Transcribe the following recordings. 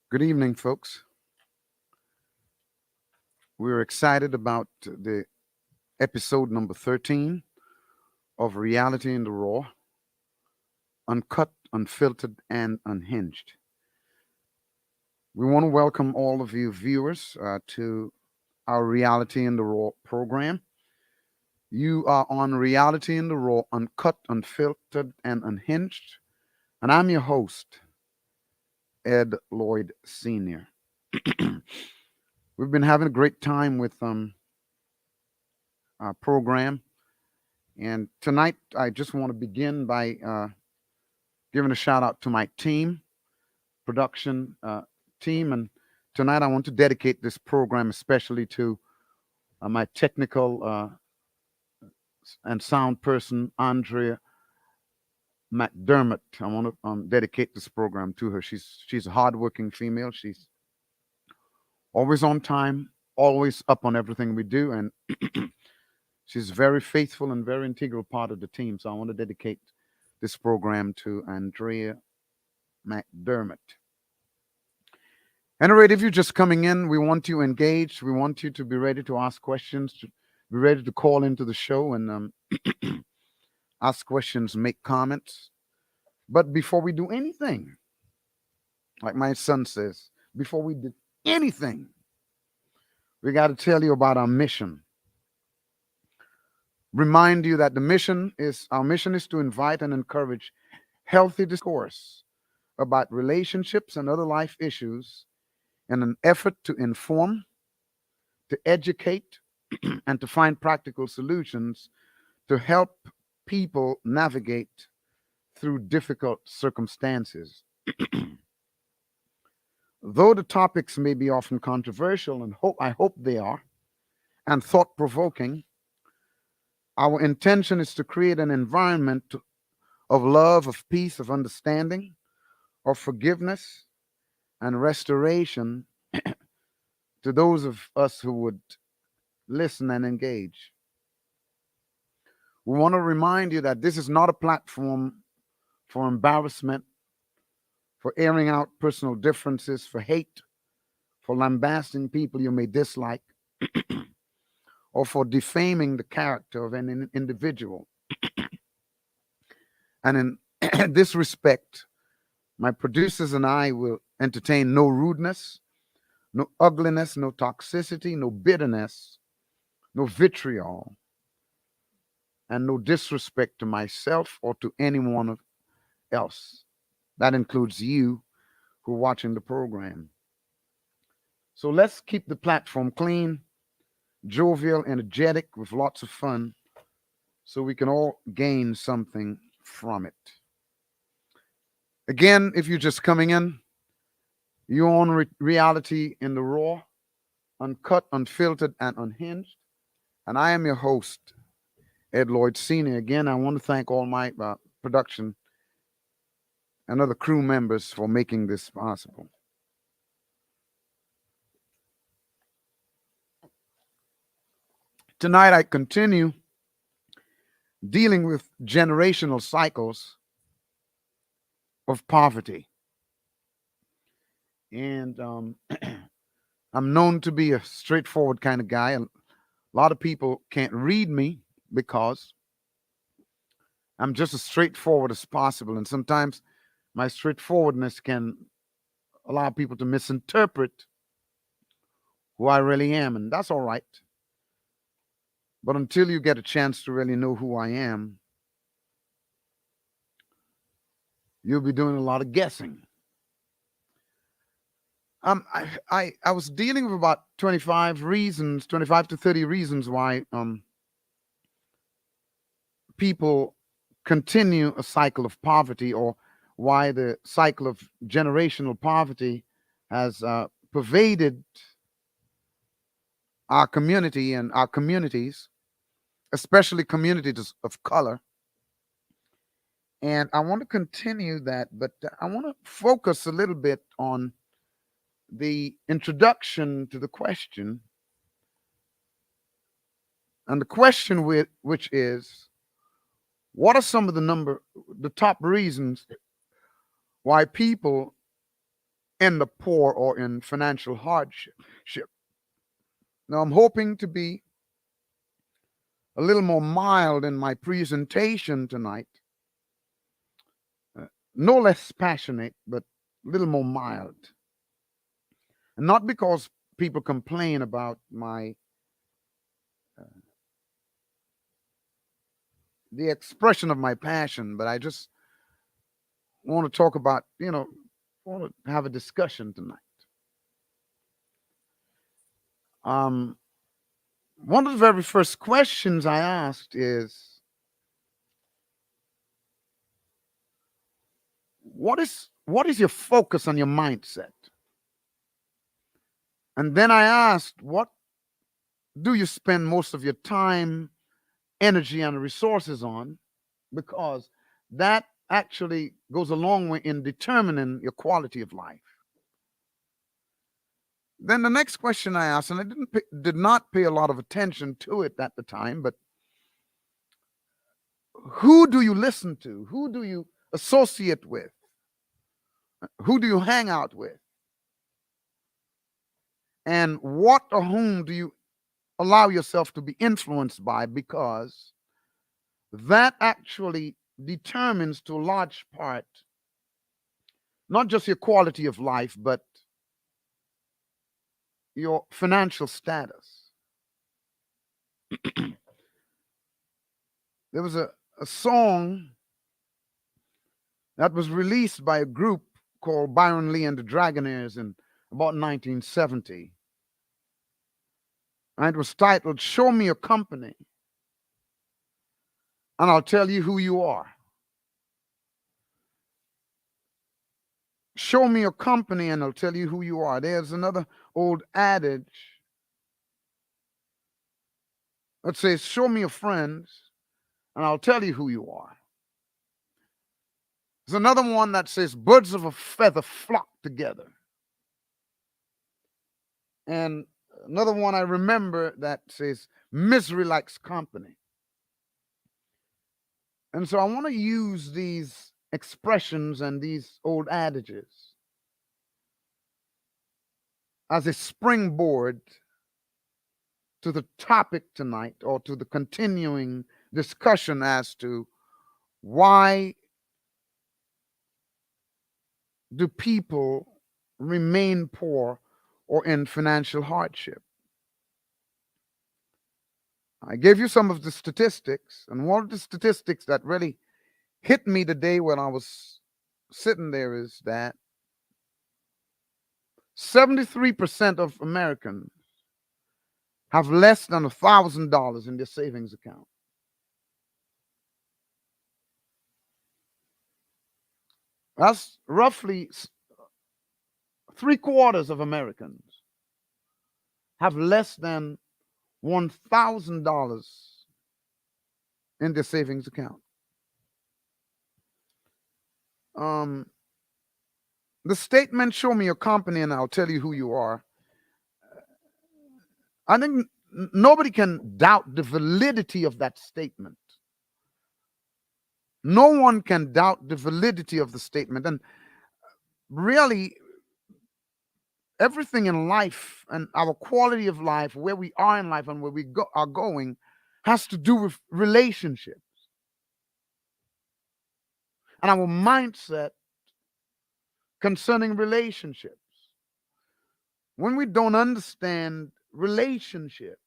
Good evening, folks. We're excited about the episode number 13 of Reality in the Raw, Uncut, Unfiltered, and Unhinged. We want to welcome all of you viewers to our Reality in the Raw program. You are on Reality in the Raw, Uncut, Unfiltered, and Unhinged. And I'm your host, Ed Lloyd Sr. We've been having a great time with our program. And tonight, I just want to begin by giving a shout out to my team, production team. And tonight, I want to dedicate this program especially to my technical and sound person, Andrea McDermott. I want to dedicate this program to her. She's a hardworking female. She's always on time, always up on everything we do, and she's very faithful and very integral part of the team. So I want to dedicate this program to Andrea McDermott. Anyway, if you're just coming in, we want you engaged. We want you to be ready to ask questions, to be ready to call into the show and ask questions, make comments. But before we do anything, like my son says, before we do anything, we got to tell you about our mission. Remind you that our mission is to invite and encourage healthy discourse about relationships and other life issues in an effort to inform, to educate, and to find practical solutions to help people navigate through difficult circumstances. Though the topics may be often controversial, and I hope they are, and thought provoking, our intention is to create an environment of love, of peace, of understanding, of forgiveness, and restoration to those of us who would listen and engage. We want to remind you that this is not a platform for embarrassment, for airing out personal differences, for hate, for lambasting people you may dislike, or for defaming the character of an individual. And in this respect, my producers and I will entertain no rudeness, no ugliness, no toxicity, no bitterness, no vitriol, and no disrespect to myself or to anyone else. That includes you who are watching the program. So let's keep the platform clean, jovial, energetic, with lots of fun, so we can all gain something from it. Again, if you're just coming in, you're on Reality in the Raw, Uncut, Unfiltered, and Unhinged. And I am your host, Ed Lloyd Sr. Again, I want to thank all my production and other crew members for making this possible. Tonight, I continue dealing with generational cycles of poverty. And I'm known to be a straightforward kind of guy. A lot of people can't read me because I'm just as straightforward as possible. And sometimes my straightforwardness can allow people to misinterpret who I really am. And that's all right. But until you get a chance to really know who I am, you'll be doing a lot of guessing. I was dealing with about 25 to 30 reasons why people continue a cycle of poverty, or why the cycle of generational poverty has pervaded our community and our communities, especially communities of color. And I want to continue that, but I want to focus a little bit on the introduction to the question. And the question which is, what are some of the top reasons why people in the poor or in financial hardship. Now, I'm hoping to be a little more mild in my presentation tonight, no less passionate, but a little more mild. And not because people complain about the expression of my passion, but I just want to talk about, want to have a discussion tonight. Um, One of the very first questions I asked is, what is your focus on your mindset? And then I asked, what do you spend most of your time, energy, and resources on? Because that actually goes a long way in determining your quality of life. Then the next question I asked, and I did not pay a lot of attention to it at the time, but who do you listen to? Who do you associate with? Who do you hang out with? And what or whom do you allow yourself to be influenced by? Because that actually determines to a large part not just your quality of life, but your financial status. There was a song that was released by a group called Byron Lee and the Dragonaires in about 1970. And it was titled, Show Me Your Company, and I'll tell you who you are. Show me your company, and I'll tell you who you are. There's another old adage that says, Show me your friends, and I'll tell you who you are. There's another one that says, Birds of a feather flock together. And another one I remember that says, Misery likes company. And so I want to use these expressions and these old adages as a springboard to the topic tonight, or to the continuing discussion as to why do people remain poor or in financial hardship. I gave you some of the statistics, and one of the statistics that really hit me today when I was sitting there is that 73% of Americans have less than $1,000 in their savings account. That's roughly 3/4 of Americans have less than $1,000 in their savings account. Um, the statement, show me your company and I'll tell you who you are. I think nobody can doubt the validity of that statement. No one can doubt the validity of the statement. And really, everything in life and our quality of life, where we are in life and where we are going, has to do with relationships and our mindset concerning relationships. When we don't understand relationships,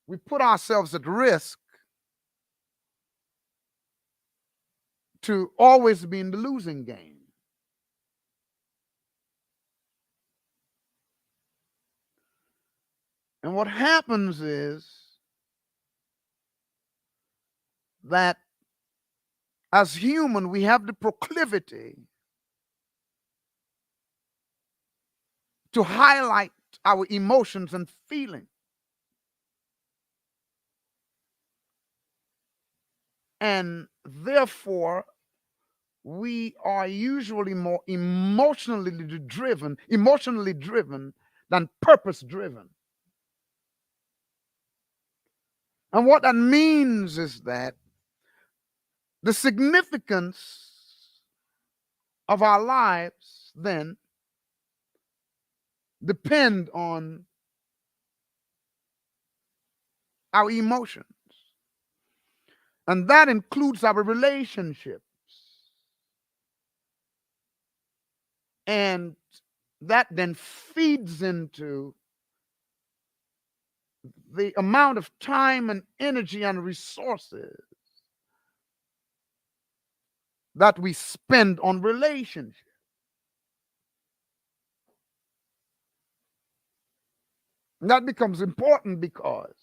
we put ourselves at risk to always be in the losing game. And what happens is that as human, we have the proclivity to highlight our emotions and feelings. And therefore, we are usually more emotionally driven than purpose driven. And what that means is that the significance of our lives then depend on our emotions. And that includes our relationships. And that then feeds into the amount of time and energy and resources that we spend on relationships. And that becomes important because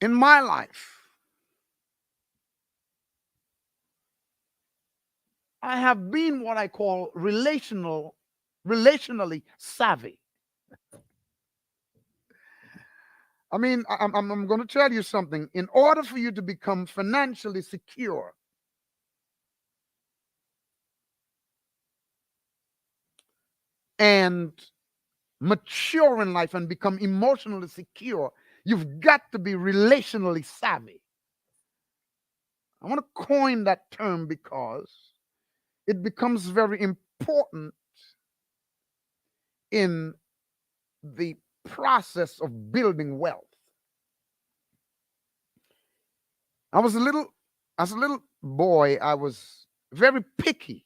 in my life, I have been what I call relationally savvy. I mean, I'm going to tell you something. In order for you to become financially secure, and mature in life and become emotionally secure, you've got to be relationally savvy. I want to coin that term because it becomes very important in the process of building wealth. I was a little, as a little boy, I was very picky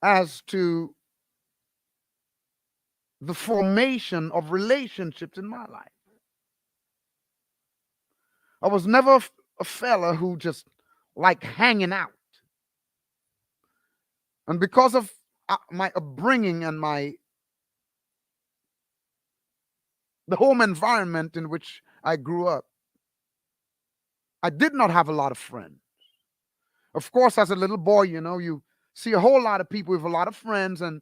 as to the formation of relationships in my life. I was never a fella who just liked hanging out. And because of my upbringing and the home environment in which I grew up, I did not have a lot of friends. Of course, as a little boy, you see a whole lot of people with a lot of friends, and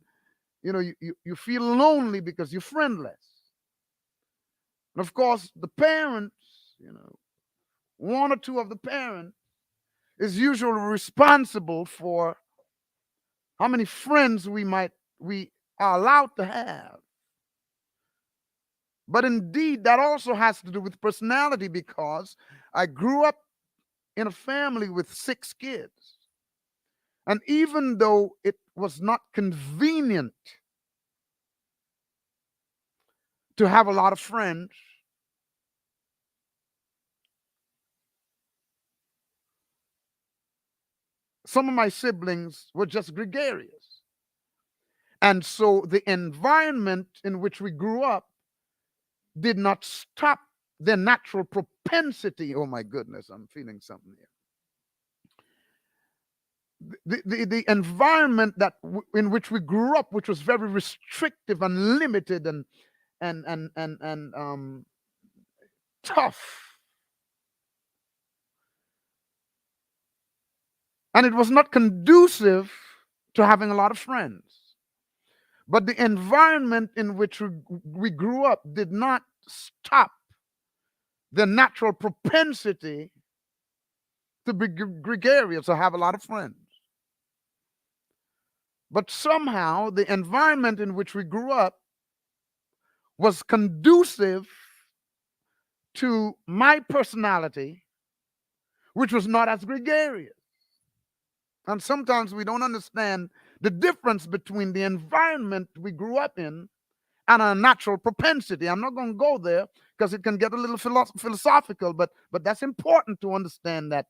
you feel lonely because you're friendless. And of course, the parents, one or two of the parents is usually responsible for how many friends we are allowed to have. But indeed, that also has to do with personality because I grew up in a family with 6 kids. And even though it was not convenient to have a lot of friends, some of my siblings were just gregarious. And so the environment in which we grew up did not stop their natural propensity. Oh my goodness, I'm feeling something here. The environment in which we grew up, which was very restrictive and limited and tough, and it was not conducive to having a lot of friends. But the environment in which we grew up did not stop the natural propensity to be gregarious or have a lot of friends. But somehow the environment in which we grew up was conducive to my personality, which was not as gregarious. And sometimes we don't understand the difference between the environment we grew up in and our natural propensity. I'm not going to go there because it can get a little philosophical, but that's important to understand that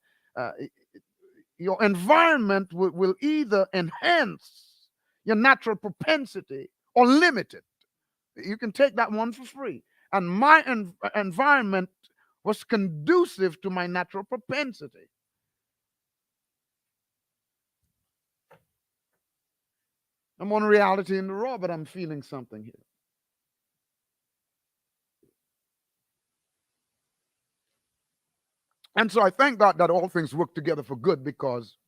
your environment will either enhance your natural propensity or limit it. You can take that one for free. And my environment was conducive to my natural propensity. I'm on reality in the raw, but I'm feeling something here. And so I thank God that all things work together for good because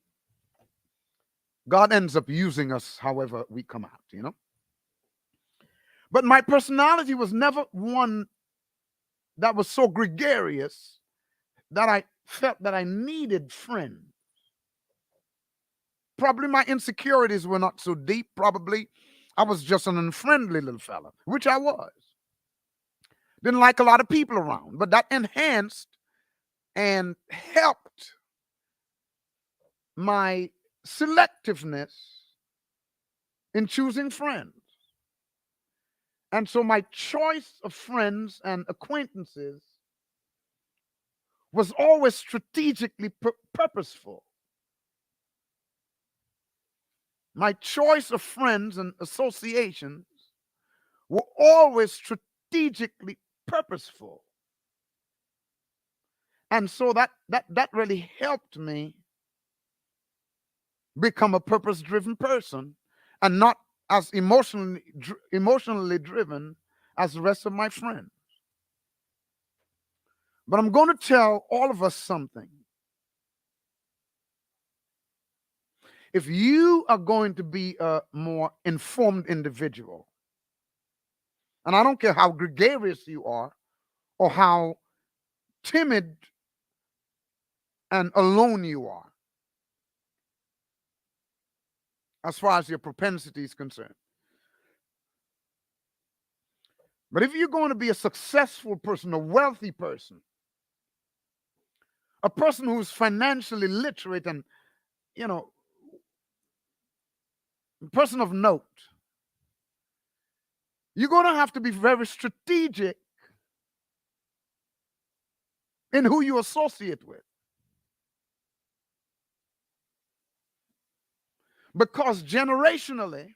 God ends up using us however we come out. But my personality was never one that was so gregarious that I felt that I needed friends. Probably my insecurities were not so deep. Probably I was just an unfriendly little fella, which I was. Didn't like a lot of people around, but that enhanced and helped my selectiveness in choosing friends. And so my choice of friends and acquaintances was always strategically purposeful. My choice of friends and associations were always strategically purposeful. And so that really helped me become a purpose-driven person and not as emotionally driven as the rest of my friends. But I'm going to tell all of us something. If you are going to be a more informed individual, and I don't care how gregarious you are or how timid and alone you are, as far as your propensity is concerned. But if you're going to be a successful person, a wealthy person, a person who's financially literate and, you know, person of note, you're going to have to be very strategic in who you associate with. Because generationally,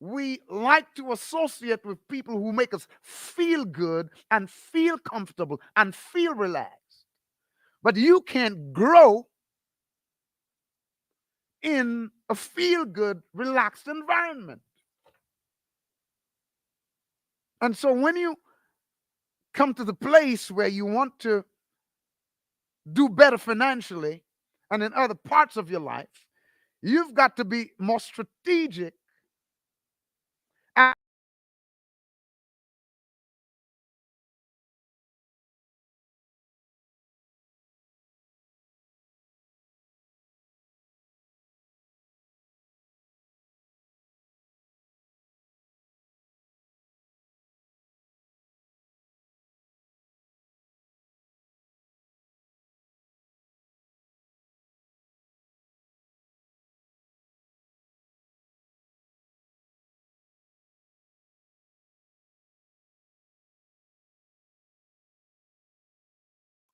we like to associate with people who make us feel good and feel comfortable and feel relaxed. But you can't grow in a feel good, relaxed environment. And so when you come to the place where you want to do better financially and in other parts of your life, you've got to be more strategic and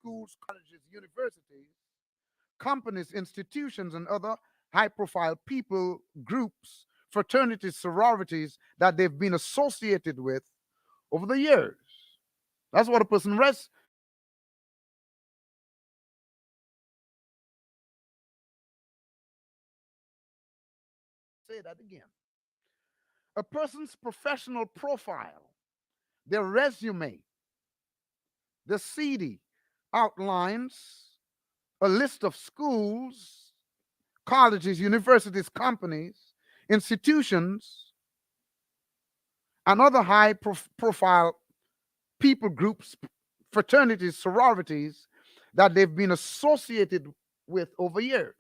schools, colleges, universities, companies, institutions, and other high profile people, groups, fraternities, sororities that they've been associated with over the years. That's what a person rests. Say that again. A person's professional profile, their resume, the CD outlines a list of schools, colleges, universities, companies, institutions, and other high profile people groups, fraternities, sororities that they've been associated with over years.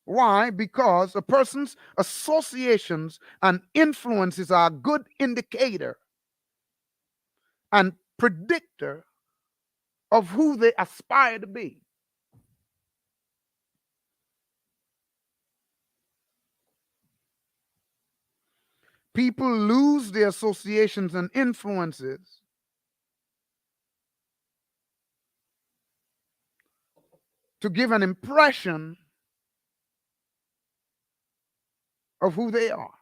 Why? Because a person's associations and influences are a good indicator and predictor of who they aspire to be. People lose their associations and influences to give an impression of who they are.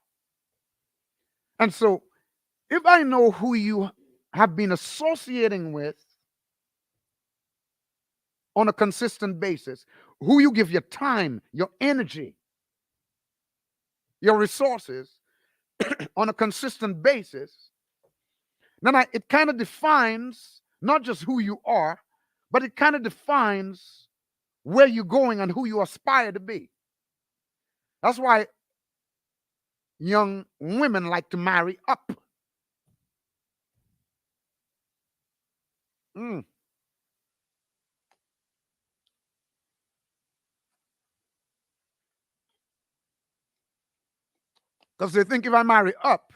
And so, if I know who you have been associating with on a consistent basis, who you give your time, your energy, your resources on a consistent basis, then it kind of defines not just who you are, but it kind of defines where you're going and who you aspire to be. That's why young women like to marry up. Mm. Because they think if I marry up,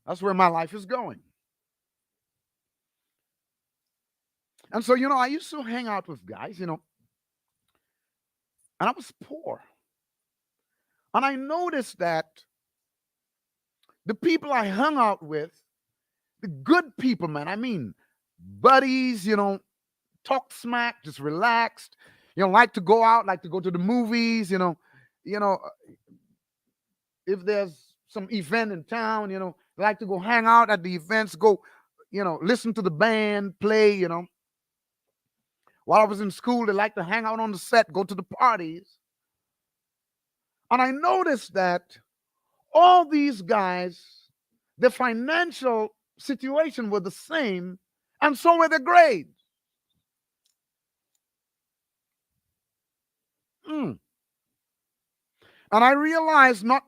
that's where my life is going. And so, I used to hang out with guys, and I was poor. And I noticed that the people I hung out with, the good people, man, I mean, buddies, talk smack, just relaxed, like to go out, like to go to the movies, you know, if there's some event in town, like to go hang out at the events, go, listen to the band play, While I was in school, they like to hang out on the set, go to the parties. And I noticed that all these guys, the financial situation were the same, and so were the grades. Mm. And I realized it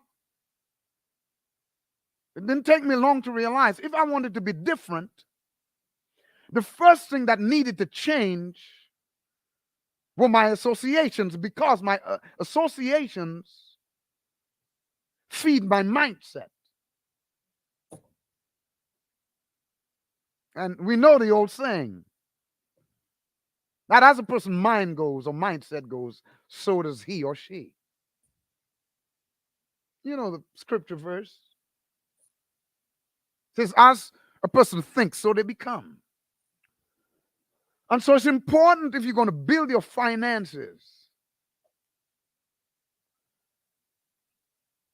didn't take me long to realize if I wanted to be different, the first thing that needed to change were my associations, because my associations feed my mindset. And we know the old saying that as a person's mind goes or mindset goes, so does he or she. You know the scripture verse says, as a person thinks, so they become. And so it's important, if you're going to build your finances,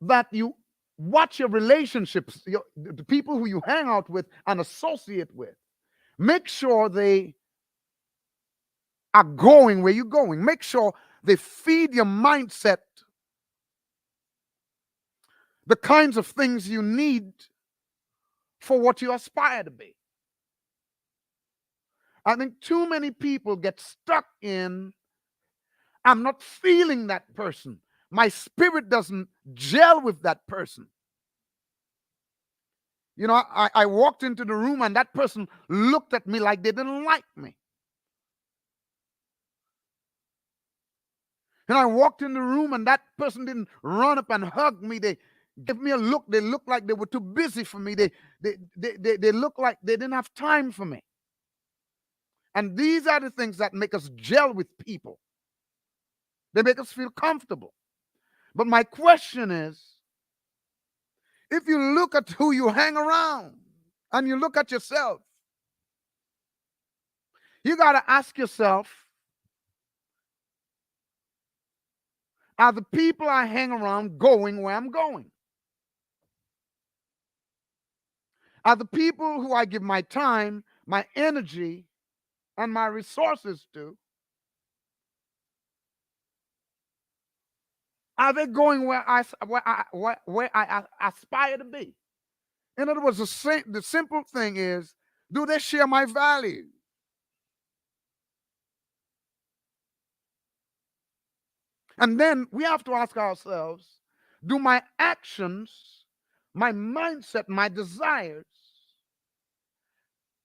that you watch your relationships, the people who you hang out with and associate with. Make sure they are going where you're going. Make sure they feed your mindset the kinds of things you need for what you aspire to be. I think too many people get stuck in, I'm not feeling that person. My spirit doesn't gel with that person. I walked into the room and that person looked at me like they didn't like me. And I walked in the room and that person didn't run up and hug me. They gave me a look. They looked like they were too busy for me. They looked like they didn't have time for me. And these are the things that make us gel with people. They make us feel comfortable. But my question is, if you look at who you hang around and you look at yourself, you got to ask yourself, are the people I hang around going where I'm going? Are the people who I give my time, my energy, and my resources to, are they going where I aspire to be? In other words, the simple thing is, do they share my values? And then we have to ask ourselves, do my actions, my mindset, my desires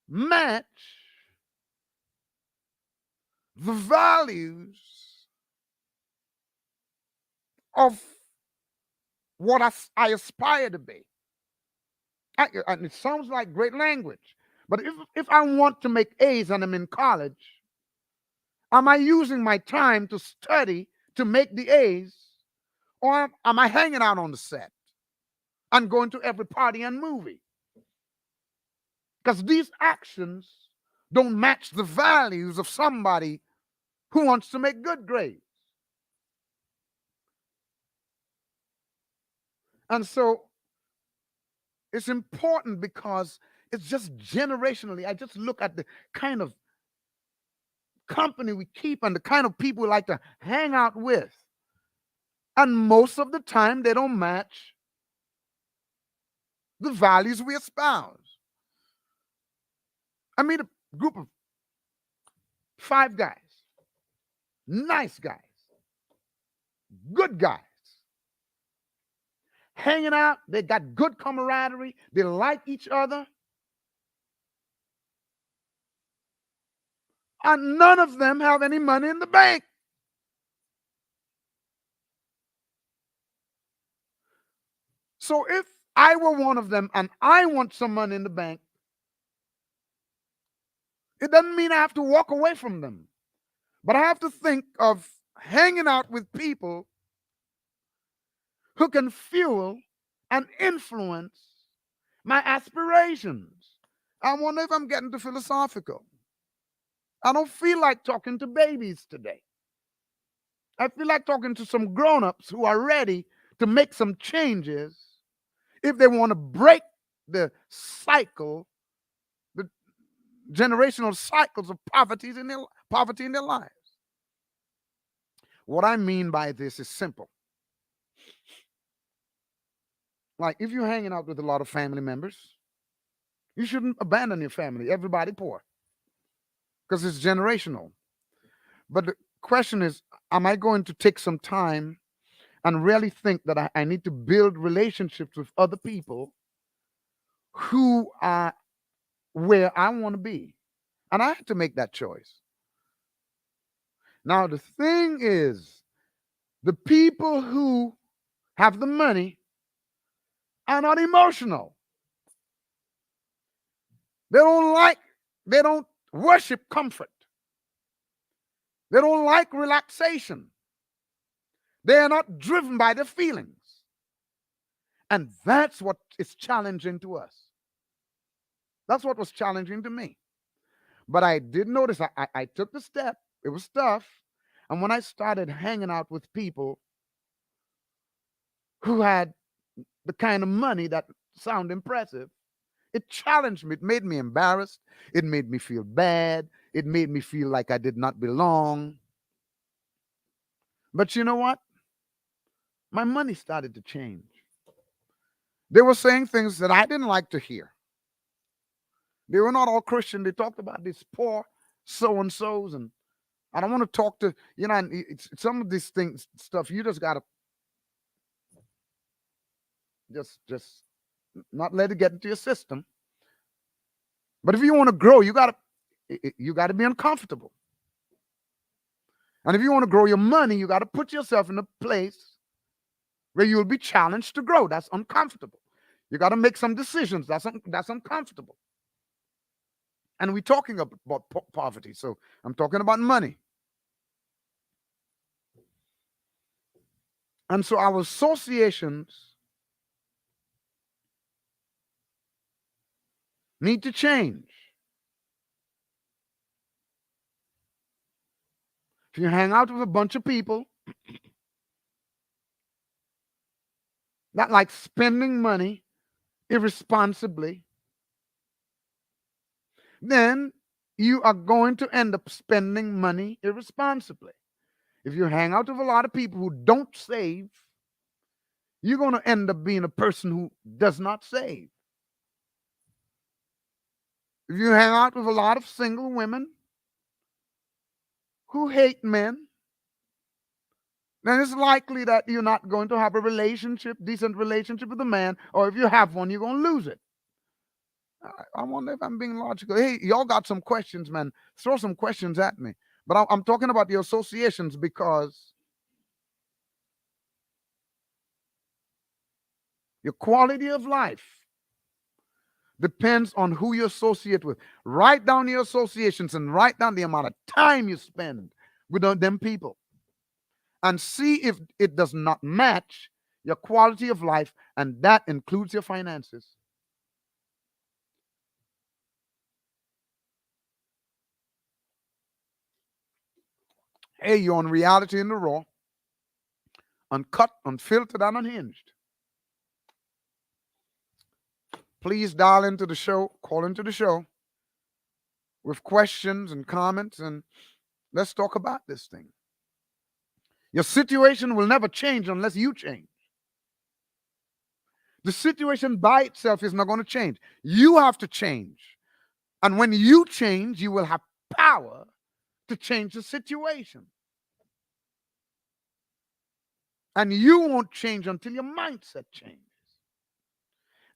match the values of what I aspire to be? And it sounds like great language, but if I want to make A's and I'm in college, am I using my time to study to make the A's, or am I hanging out on the set and going to every party and movie? Because these actions don't match the values of somebody who wants to make good grades. And so it's important because it's just generationally. I just look at the kind of company we keep and the kind of people we like to hang out with. And most of the time, they don't match the values we espouse. I meet a group of 5 guys, nice guys, good guys, hanging out. They got good camaraderie. They like each other. And none of them have any money in the bank. So if I were one of them and I want some money in the bank, It doesn't mean I have to walk away from them, but I have to think of hanging out with people who can fuel and influence my aspirations. I wonder if I'm getting too philosophical. I don't feel like talking to babies today. I feel like talking to some grown-ups who are ready to make some changes if they want to break the cycle, the generational cycles of poverty in their lives. What I mean by this is simple. Like if you're hanging out with a lot of family members, you shouldn't abandon your family. Everybody poor because it's generational. But the question is, am I going to take some time and really think that I need to build relationships with other people who are where I want to be? And I had to make that choice. Now, the thing is, the people who have the money are not emotional. They don't worship comfort. They don't like relaxation. They are not driven by their feelings. And that's what is challenging to us. That's what was challenging to me. But I did notice I took the step. It was tough. And when I started hanging out with people who had the kind of money that sound impressive, it challenged me. It made me embarrassed. It made me feel bad. It made me feel like I did not belong. But you know what? My money started to change. They were saying things that I didn't like to hear. They were not all Christian. They talked about these poor so and so's, and I don't want to talk to and it's some of these things stuff. You just gotta just not let it get into your system. But if you want to grow, you gotta be uncomfortable. And if you want to grow your money, you got to put yourself in a place where you'll be challenged to grow. That's uncomfortable. You got to make some decisions. That's uncomfortable. And we're talking about poverty, so I'm talking about money. And so our associations need to change. If you hang out with a bunch of people that like spending money irresponsibly, then you are going to end up spending money irresponsibly. If you hang out with a lot of people who don't save, you're going to end up being a person who does not save. If you hang out with a lot of single women who hate men, then it's likely that you're not going to have a decent relationship with a man, or if you have one, you're going to lose it. I wonder if I'm being logical. Hey, y'all got some questions, man. Throw some questions at me. But I'm talking about the associations because your quality of life depends on who you associate with. Write down your associations and write down the amount of time you spend with them people and see if it does not match your quality of life, and that includes your finances. Hey, you're on Reality in the Raw, uncut, unfiltered, and unhinged. Please dial into the show, call into the show with questions and comments, and let's talk about this thing. Your situation will never change unless you change. The situation by itself is not going to change. You have to change. And when you change, you will have power to change the situation. And you won't change until your mindset changes.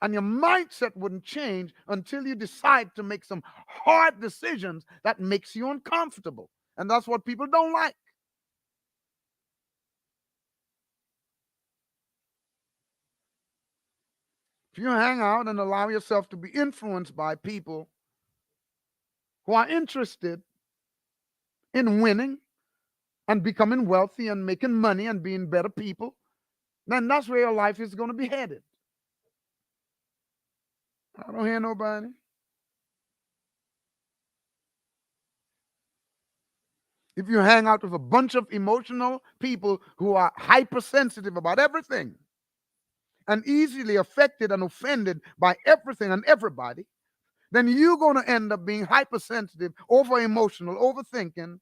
And your mindset wouldn't change until you decide to make some hard decisions that makes you uncomfortable. And that's what people don't like. If you hang out and allow yourself to be influenced by people who are interested in winning and becoming wealthy and making money and being better people, then that's where your life is going to be headed. I don't hear nobody. If you hang out with a bunch of emotional people who are hypersensitive about everything and easily affected and offended by everything and everybody, then you're going to end up being hypersensitive, over emotional, overthinking,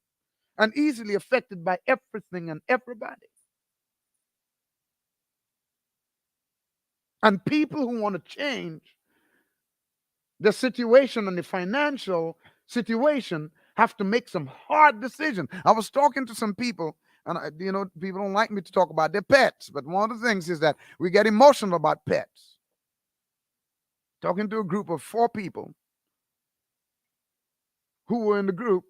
and easily affected by everything and everybody. And people who want to change the situation and the financial situation have to make some hard decisions. I was talking to some people, and people don't like me to talk about their pets, but one of the things is that we get emotional about pets. Talking to a group of 4 people who were in the group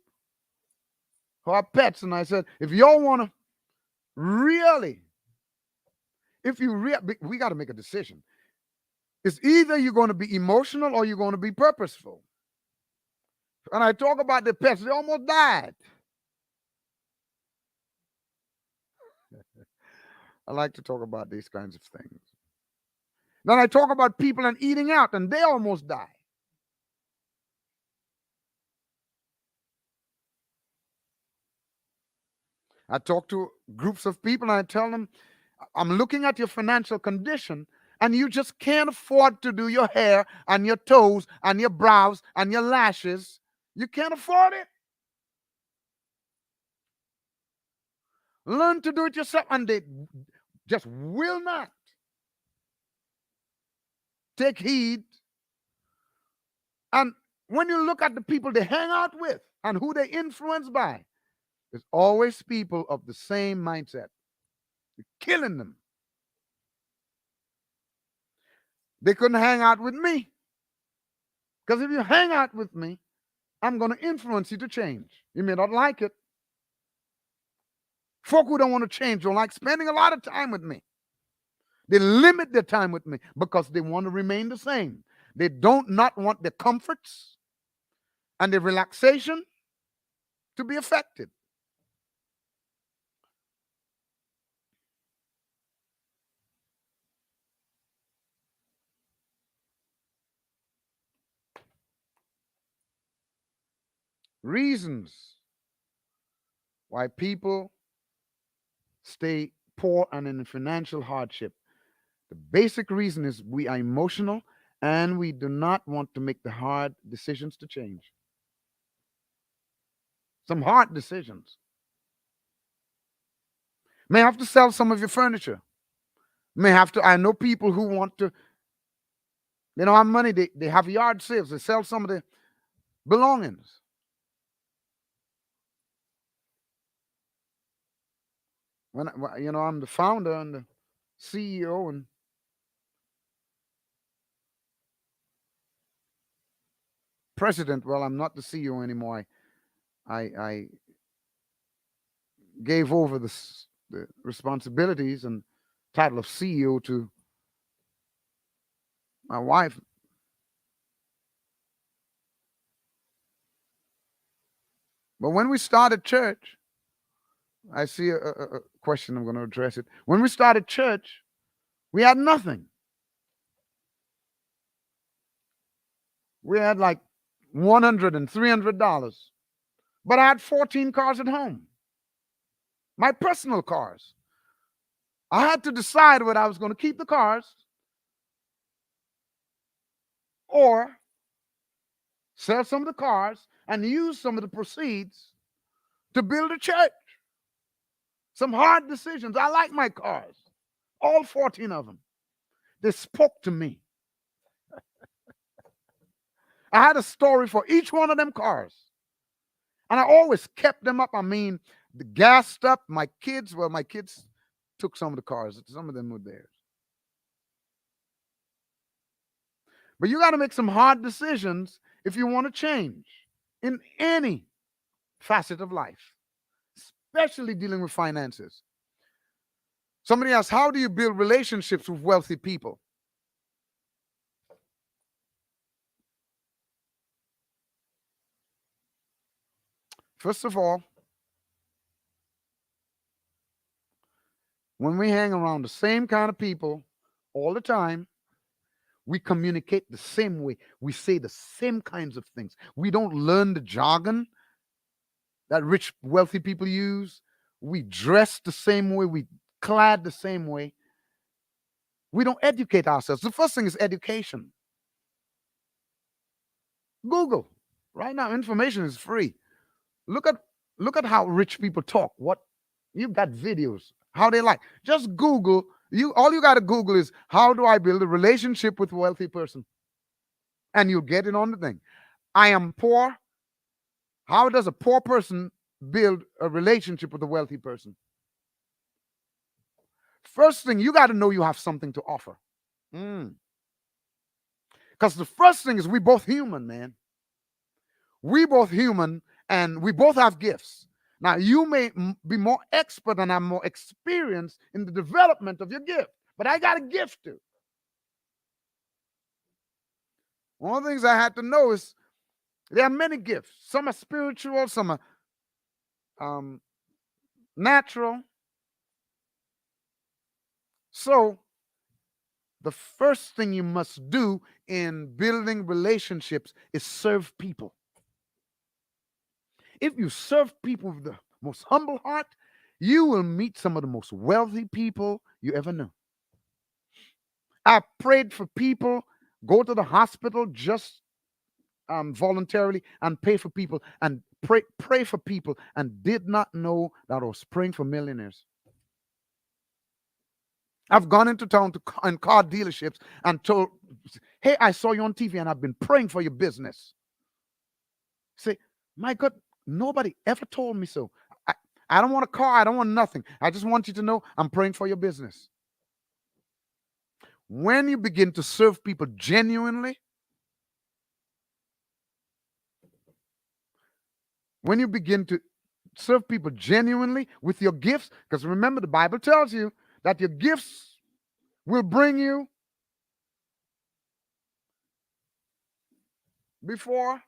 who are pets, and I said, if y'all want to really, we got to make a decision. It's either you're going to be emotional or you're going to be purposeful. And I talk about the pets, they almost died. I like to talk about these kinds of things. Then I talk about people and eating out, and they almost die. I talk to groups of people and I tell them, I'm looking at your financial condition, and you just can't afford to do your hair and your toes and your brows and your lashes. You can't afford it. Learn to do it yourself, and they just will not take heed. And when you look at the people they hang out with and who they influence by, it's always people of the same mindset. You're killing them. They couldn't hang out with me, because if you hang out with me, I'm going to influence you to change. You may not like it. Folk who don't want to change don't like spending a lot of time with me. They limit their time with me because they want to remain the same. They don't not want the comforts and the relaxation to be affected. Reasons why people stay poor and in financial hardship. The basic reason is we are emotional and we do not want to make the hard decisions to change. Some hard decisions. May have to sell some of your furniture. May have to, I know people who want to, they don't have money, they have yard sales, they sell some of their belongings. I'm the founder and the CEO and president. Well, I'm not the CEO anymore. I gave over the responsibilities and title of CEO to my wife. But when we started church, I see a question, I'm going to address it. When we started church, we had nothing. We had like $100 and $300. But I had 14 cars at home, my personal cars. I had to decide whether I was going to keep the cars or sell some of the cars and use some of the proceeds to build a church. Some hard decisions. I like my cars, all 14 of them. They spoke to me. I had a story for each one of them cars. And I always kept them up. I mean, the gassed up, my kids took some of the cars. Some of them were theirs. But you got to make some hard decisions if you want to change in any facet of life, especially dealing with finances. Somebody asked, how do you build relationships with wealthy people? First of all, when we hang around the same kind of people all the time, we communicate the same way. We say the same kinds of things. We don't learn the jargon that rich, wealthy people use. We dress the same way. We clad the same way. We don't educate ourselves. The first thing is education. Google. Right now, information is free. Look at look at how rich people talk. What you've got videos, how they like. Just Google. You all you gotta Google is how do I build a relationship with a wealthy person? And you'll get it on the thing. I am poor. How does a poor person build a relationship with a wealthy person? First thing, you got to know you have something to offer. Because the first thing is we both human, man. We both human and we both have gifts. Now, you may be more expert and have more experience in the development of your gift, but I got a gift too. One of the things I had to know is there are many gifts. Some are spiritual, some are natural. So, the first thing you must do in building relationships is serve people. If you serve people with the most humble heart, you will meet some of the most wealthy people you ever knew. I prayed for people, go to the hospital just voluntarily and pay for people and pray for people and did not know that I was praying for millionaires. I've gone into town in car dealerships and told, hey, I saw you on TV and I've been praying for your business. Say, my God, nobody ever told me so. I don't want a car. I don't want nothing. I just want you to know I'm praying for your business. When you begin to serve people genuinely, when you begin to serve people genuinely with your gifts, because remember, the Bible tells you that your gifts will bring you before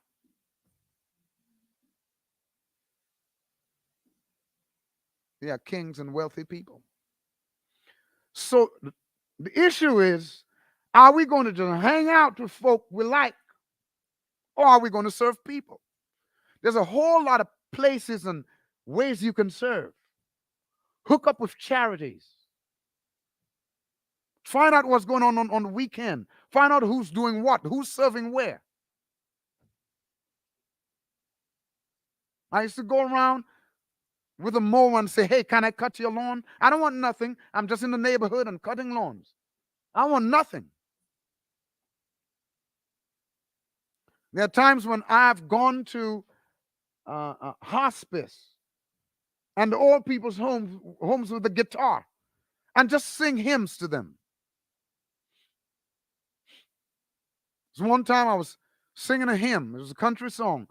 kings and wealthy people. So the issue is, are we going to just hang out with folk we like, or are we going to serve people? There's a whole lot of places and ways you can serve. Hook up with charities. Find out what's going on the weekend. Find out who's doing what, who's serving where. I used to go around with a mower and say, hey, can I cut your lawn? I don't want nothing. I'm just in the neighborhood and cutting lawns. I want nothing. There are times when I've gone to hospice and the old people's homes with a guitar and just sing hymns to them. So one time I was singing a hymn. It was a country song.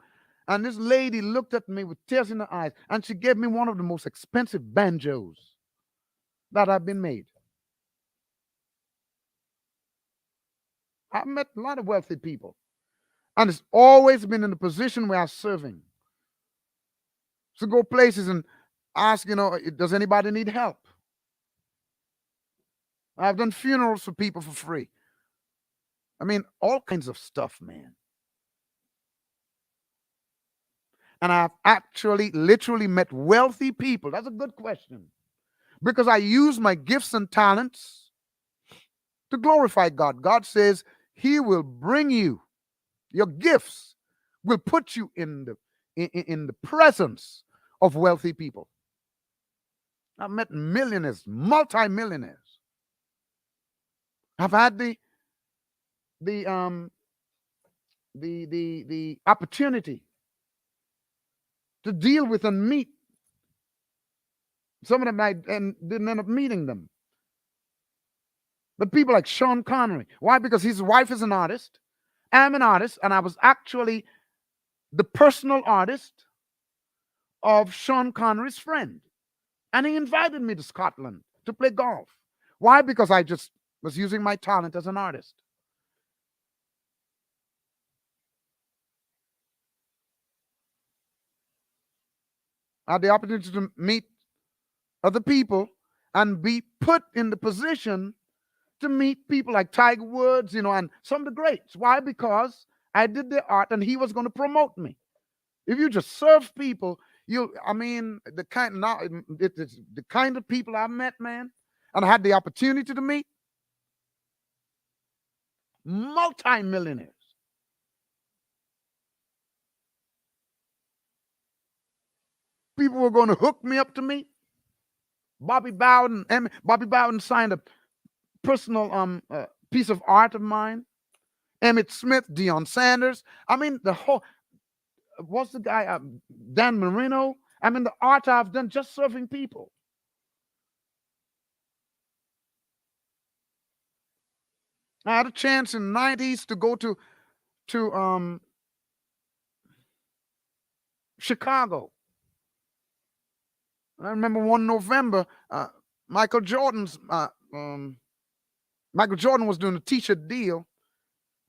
And this lady looked at me with tears in her eyes, and she gave me one of the most expensive banjos that have been made. I've met a lot of wealthy people, and it's always been in the position where I'm serving. So go places and ask, does anybody need help? I've done funerals for people for free. I mean, all kinds of stuff, man. And I've actually literally met wealthy people. That's a good question. Because I use my gifts and talents to glorify God. God says he will bring you, your gifts will put you in the presence of wealthy people. I've met millionaires, multi-millionaires. I've had the opportunity to deal with and meet some of them. I didn't end up meeting them. But people like Sean Connery. Why? Because his wife is an artist. I'm an artist, and I was actually the personal artist of Sean Connery's friend. And he invited me to Scotland to play golf. Why? Because I just was using my talent as an artist. I had the opportunity to meet other people and be put in the position to meet people like Tiger Woods, and some of the greats. Why? Because I did the art and he was going to promote me. If you just serve people, the kind now it's the kind of people I met, man, and I had the opportunity to meet multi-millionaires. People were going to hook me up to meet Bobby Bowden. Bobby Bowden signed a personal piece of art of mine. Emmett Smith, Deion Sanders. The whole what's the guy? Dan Marino. The art I've done just serving people. I had a chance in the 90s to go to Chicago. I remember one November, Michael Jordan's Michael Jordan was doing a t-shirt deal.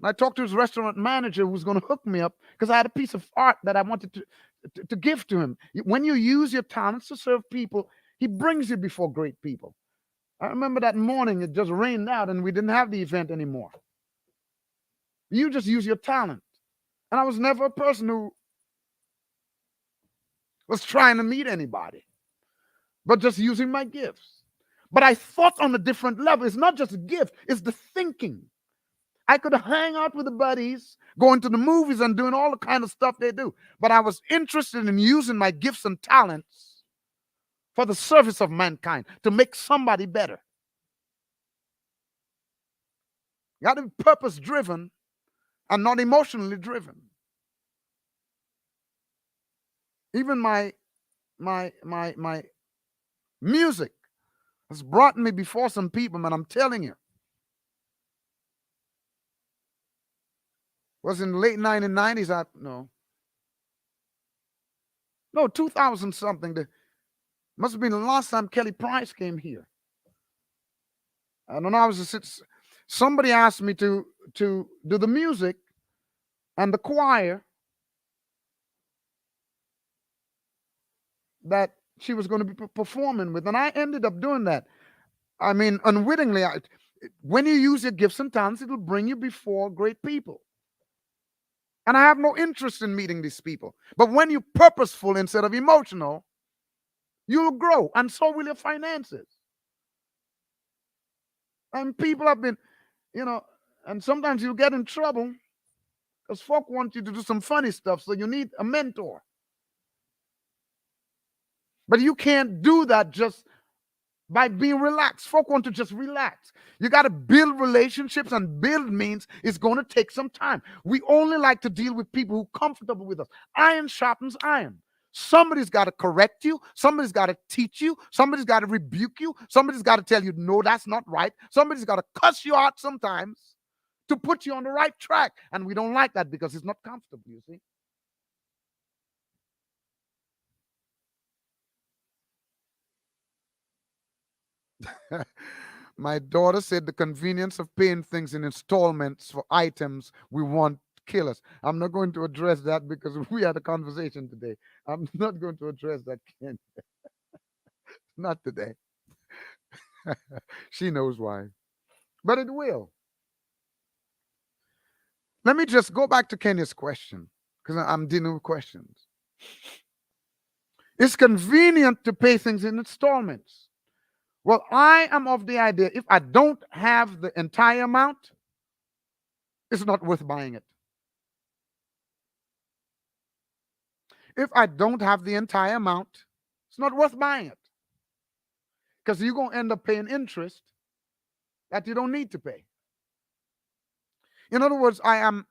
And I talked to his restaurant manager who was going to hook me up because I had a piece of art that I wanted to give to him. When you use your talents to serve people, he brings you before great people. I remember that morning it just rained out and we didn't have the event anymore. You just use your talent. And I was never a person who was trying to meet anybody, but just using my gifts. But I thought on a different level. It's not just a gift, it's the thinking. I could hang out with the buddies, going to the movies and doing all the kind of stuff they do. But I was interested in using my gifts and talents for the service of mankind, to make somebody better. You got to be purpose driven and not emotionally driven. Even my music has brought me before some people, man. I'm telling you. Was in the late 1990s. No, 2000 something. Must have been the last time Kelly Price came here. I don't know. Somebody asked me to do the music and the choir that she was going to be performing with, and I ended up doing that. Unwittingly. When you use your gifts and talents, it will bring you before great people. And I have no interest in meeting these people. But when you're purposeful instead of emotional, you'll grow, and so will your finances. And people have been, and sometimes you get in trouble because folk want you to do some funny stuff, so you need a mentor. But you can't do that just by being relaxed. Folk want to just relax. You got to build relationships, and build means it's going to take some time. We only like to deal with people who are comfortable with us. Iron sharpens iron. Somebody's got to correct you. Somebody's got to teach you. Somebody's got to rebuke you. Somebody's got to tell you, no, that's not right. Somebody's got to cuss you out sometimes to put you on the right track. And we don't like that because it's not comfortable, you see. My daughter said the convenience of paying things in installments for items we want kill us. I'm not going to address that because we had a conversation today. I'm not going to address that, Ken. Not today. She knows why. But it will. Let me just go back to Kenya's question because I'm dealing with questions. It's convenient to pay things in installments. Well, I am of the idea if I don't have the entire amount, it's not worth buying it. If I don't have the entire amount, it's not worth buying it. Because you're going to end up paying interest that you don't need to pay. In other words, I am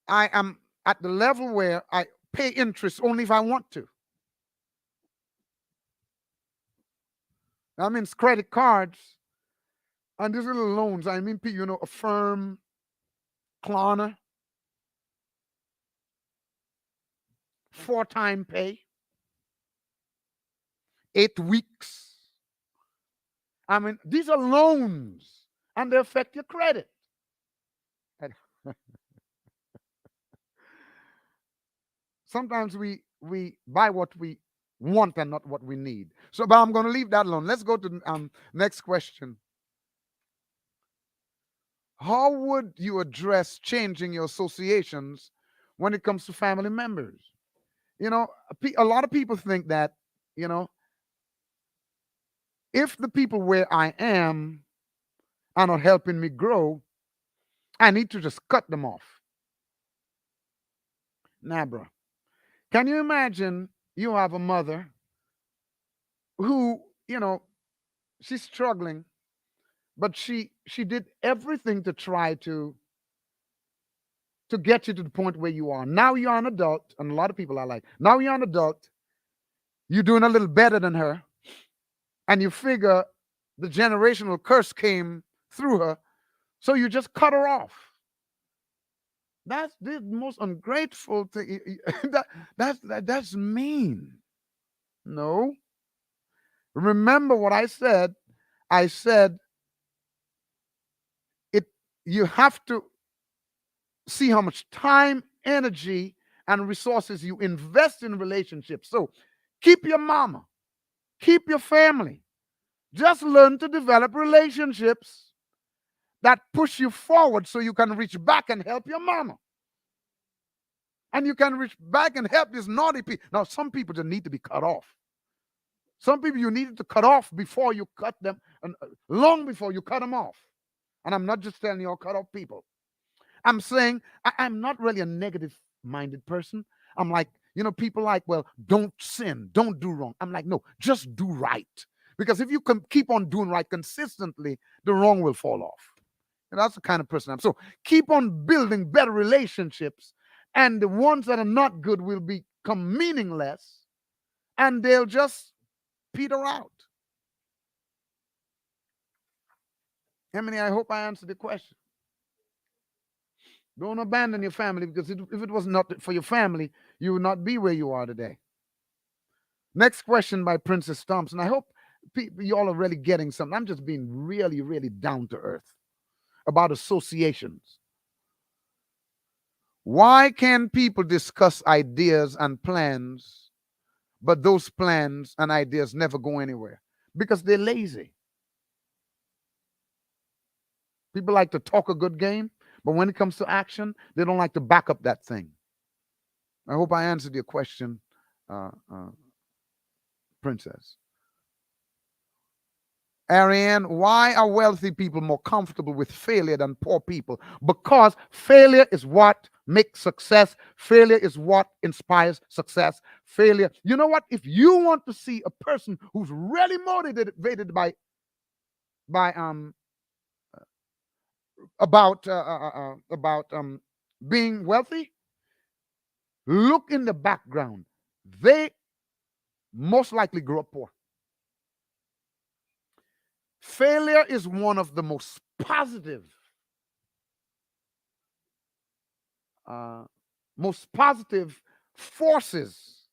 at the level where I pay interest only if I want to. That means credit cards and these little loans. Affirm, Klarna, 4-time pay, 8 weeks. These are loans and they affect your credit. Sometimes we buy what we want and not what we need. So, but I'm going to leave that alone. Let's go to next question. How would you address changing your associations when it comes to family members? You know, a lot of people think that, you know, if the people where I am are not helping me grow, I need to just cut them off. Nah, bro. Can you imagine you have a mother who, you know, she's struggling, but she did everything to try to get you to the point where you are. Now you're an adult, and a lot of people are like, now you're an adult, you're doing a little better than her, and you figure the generational curse came through her, so you just cut her off. That's the most ungrateful thing. That's mean. No. Remember what I said. I said it. You have to see how much time, energy, and resources you invest in relationships. So keep your mama, keep your family. Just learn to develop relationships that push you forward so you can reach back and help your mama. And you can reach back and help these naughty people. Now, some people just need to be cut off. Some people you needed to cut off before you cut them, and long before you cut them off. And I'm not just telling you all cut off people. I'm saying I'm not really a negative-minded person. I'm like, you know, people like, well, don't sin, don't do wrong. I'm like, no, just do right. Because if you can keep on doing right consistently, the wrong will fall off. And that's the kind of person I'm. So keep on building better relationships, and the ones that are not good will become meaningless, and they'll just peter out. Emily, I hope I answered the question. Don't abandon your family, because if it was not for your family, you would not be where you are today. Next question by Princess Thompson. I hope you all are really getting something. I'm just being really, really down to earth about associations. Why can people discuss ideas and plans, but those plans and ideas never go anywhere? Because they're lazy. People like to talk a good game, but when it comes to action, they don't like to back up that thing. I hope I answered your question, Princess. Ariane, why are wealthy people more comfortable with failure than poor people? Because failure is what makes success. Failure is what inspires success. Failure. You know what? If you want to see a person who's really motivated by about being wealthy, look in the background. They most likely grew up poor. Failure is one of the most positive forces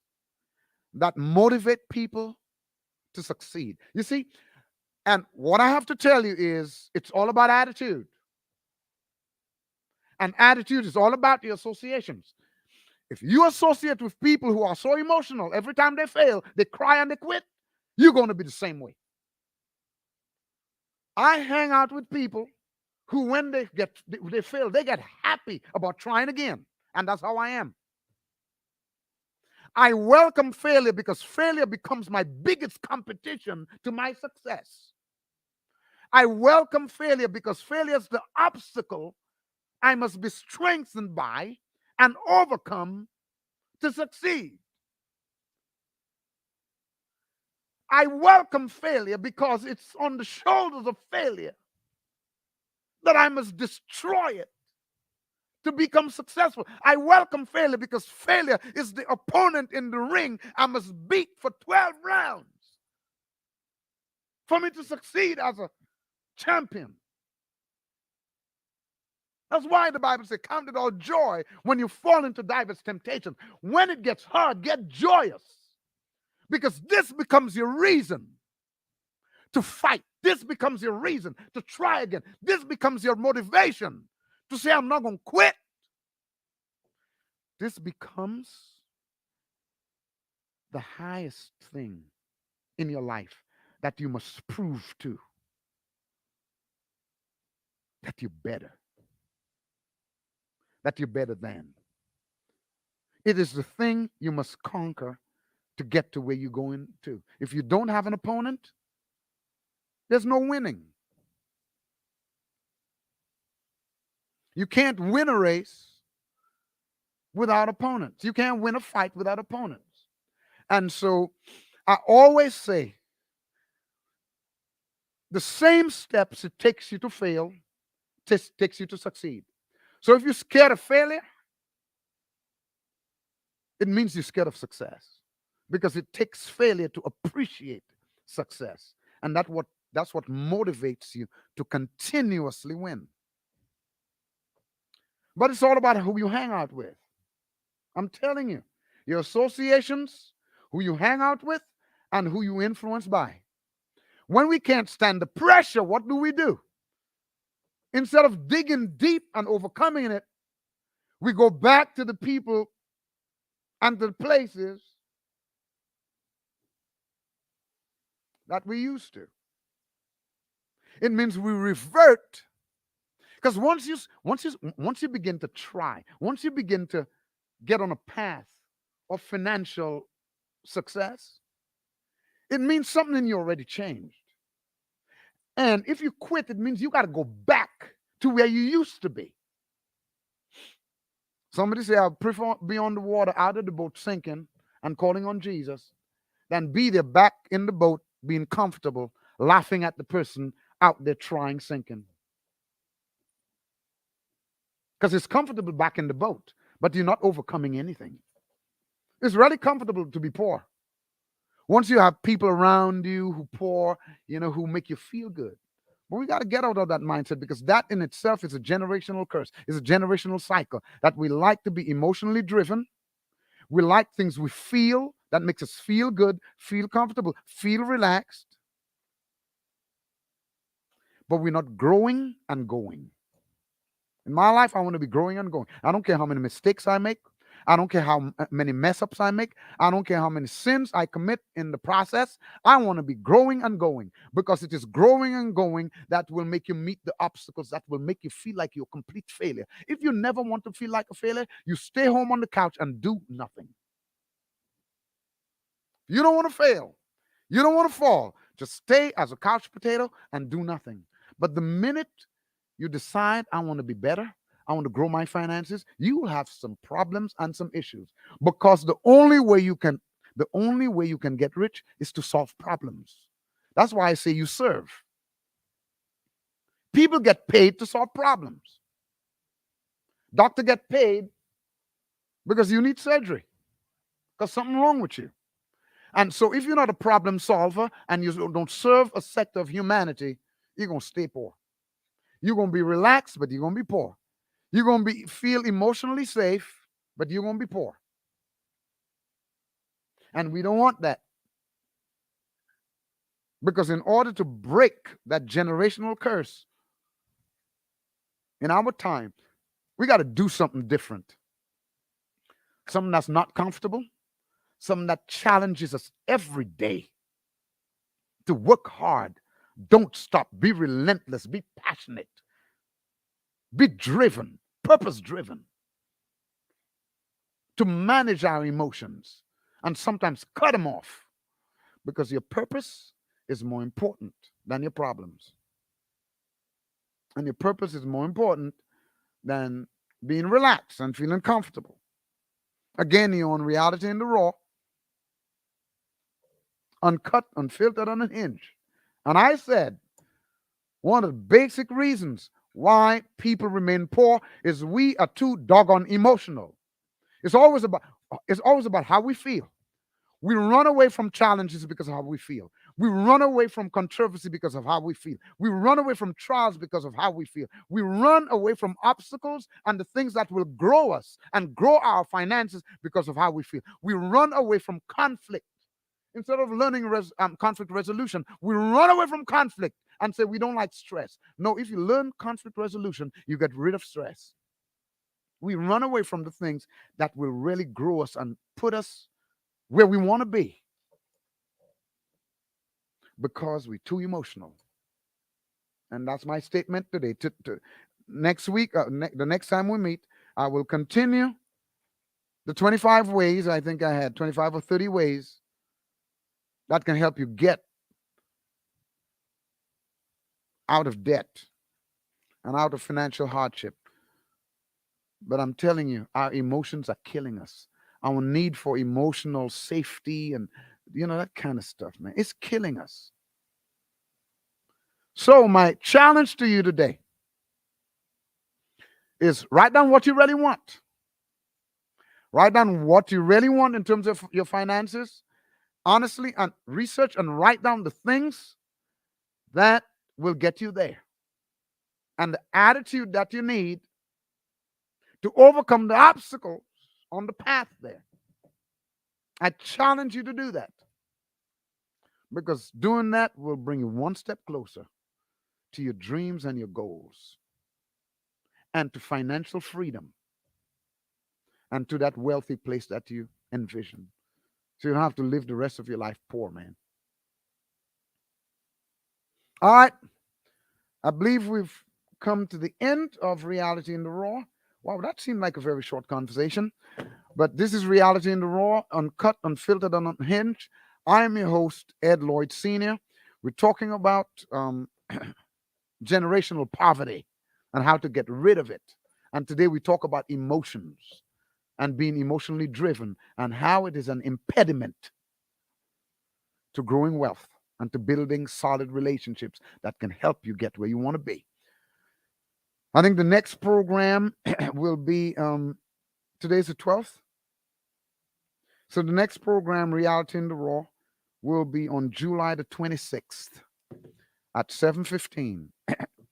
that motivate people to succeed. You see, and what I have to tell you is it's all about attitude. And attitude is all about the associations. If you associate with people who are so emotional, every time they fail, they cry and they quit, you're going to be the same way. I hang out with people who, when they fail, they get happy about trying again. And that's how I am. I welcome failure because failure becomes my biggest competition to my success. I welcome failure because failure is the obstacle I must be strengthened by and overcome to succeed. I welcome failure because it's on the shoulders of failure that I must destroy it to become successful. I welcome failure because failure is the opponent in the ring I must beat for 12 rounds for me to succeed as a champion. That's why the Bible says, count it all joy when you fall into diverse temptations. When it gets hard, get joyous. Because this becomes your reason to fight. This becomes your reason to try again. This becomes your motivation to say, I'm not going to quit. This becomes the highest thing in your life that you must prove to that you're better, that you're better than. It is the thing you must conquer to get to where you're going to. If you don't have an opponent, there's no winning. You can't win a race without opponents. You can't win a fight without opponents. And so I always say the same steps it takes you to fail takes you to succeed. So if you're scared of failure, it means you're scared of success because it takes failure to appreciate success. And that's what motivates you to continuously win. But it's all about who you hang out with. I'm telling you, your associations, who you hang out with, and who you influence by. When we can't stand the pressure, what do? Instead of digging deep and overcoming it, we go back to the people and to the places that we used to. It means we revert. Because once you begin to try, once you begin to get on a path of financial success, it means something in you already changed. And if you quit, it means you got to go back to where you used to be. Somebody say, I prefer be on the water, out of the boat, sinking and calling on Jesus, than be there back in the boat, being comfortable, laughing at the person out there trying sinking. Because it's comfortable back in the boat, but you're not overcoming anything. It's really comfortable to be poor. Once you have people around you who pour, who make you feel good. But we got to get out of that mindset because that in itself is a generational curse. It's a generational cycle that we like to be emotionally driven. We like things we feel that makes us feel good, feel comfortable, feel relaxed. But we're not growing and going. In my life, I want to be growing and going. I don't care how many mistakes I make. I don't care how many mess ups I make. I don't care how many sins I commit in the process. I want to be growing and going because it is growing and going that will make you meet the obstacles that will make you feel like you're a complete failure. If you never want to feel like a failure, you stay home on the couch and do nothing. You don't want to fail. You don't want to fall. Just stay as a couch potato and do nothing. But the minute you decide, I want to be better, I want to grow my finances, you will have some problems and some issues because the only way you can get rich is to solve problems. That's why I say you serve. People get paid to solve problems. Doctor get paid because you need surgery because something wrong with you. And so if you're not a problem solver and you don't serve a sector of humanity, you're going to stay poor. You're going to be relaxed, but you're going to be poor. You're going to feel emotionally safe, but you're going to be poor. And we don't want that. Because in order to break that generational curse in our time, we got to do something different. Something that's not comfortable, something that challenges us every day to work hard. Don't stop. Be relentless. Be passionate. Be driven, purpose-driven. To manage our emotions and sometimes cut them off because your purpose is more important than your problems. And your purpose is more important than being relaxed and feeling comfortable. Again, you're on Reality in the Raw, uncut, unfiltered, and unhinged. And I said, one of the basic reasons why people remain poor is we are too doggone emotional. It's always about how we feel. We run away from challenges because of how we feel. We run away from controversy because of how we feel. We run away from trials because of how we feel. We run away from obstacles and the things that will grow us and grow our finances because of how we feel. We run away from conflict. Instead of learning conflict resolution, we run away from conflict and say we don't like stress. No, if you learn conflict resolution, you get rid of stress. We run away from the things that will really grow us and put us where we want to be because we're too emotional. And that's my statement today. Next week, the next time we meet, I will continue the 25 ways. I think I had 25 or 30 ways that can help you get out of debt and out of financial hardship. But I'm telling you, our emotions are killing us. Our need for emotional safety and that kind of stuff, man, it's killing us. So my challenge to you today is write down what you really want. Write down what you really want in terms of your finances, honestly, and research and write down the things that will get you there and the attitude that you need to overcome the obstacles on the path there. I challenge you to do that because doing that will bring you one step closer to your dreams and your goals and to financial freedom and to that wealthy place that you envision. So you don't have to live the rest of your life poor, man. All right. I believe we've come to the end of Reality in the Raw. Wow, that seemed like a very short conversation. But this is Reality in the Raw, uncut, unfiltered, and unhinged. I'm your host, Ed Lloyd Sr. We're talking about generational poverty and how to get rid of it. And today we talk about emotions and being emotionally driven and how it is an impediment to growing wealth and to building solid relationships that can help you get where you want to be. I think the next program will be today's the 12th. So the next program, Reality in the Raw, will be on July the 26th at 7:15.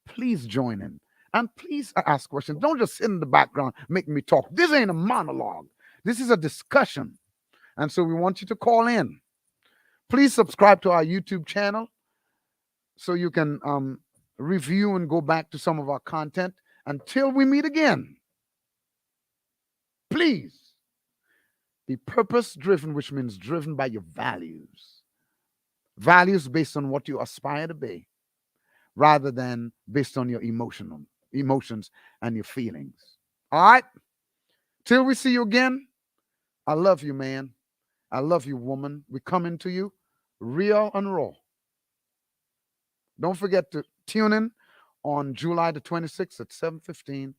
Please join in. And please ask questions. Don't just sit in the background making me talk. This ain't a monologue. This is a discussion. And so we want you to call in. Please subscribe to our YouTube channel so you can review and go back to some of our content. Until we meet again, please be purpose driven, which means driven by your values. Values based on what you aspire to be, rather than based on your emotions and your feelings. All right? Till we see you again, I love you, man. I love you, woman. We coming to you real and raw. Don't forget to tune in on July the 26th at 7:15.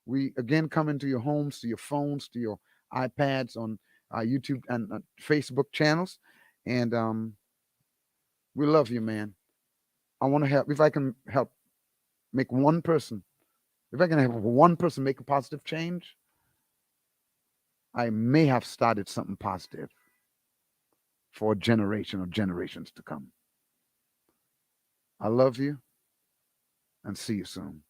We again come into your homes, to your phones, to your iPads, on our YouTube and Facebook channels. And we love you, man. I want to help. If I can help make one person, if I can help one person make a positive change, I may have started something positive for a generation or generations to come. I love you and see you soon.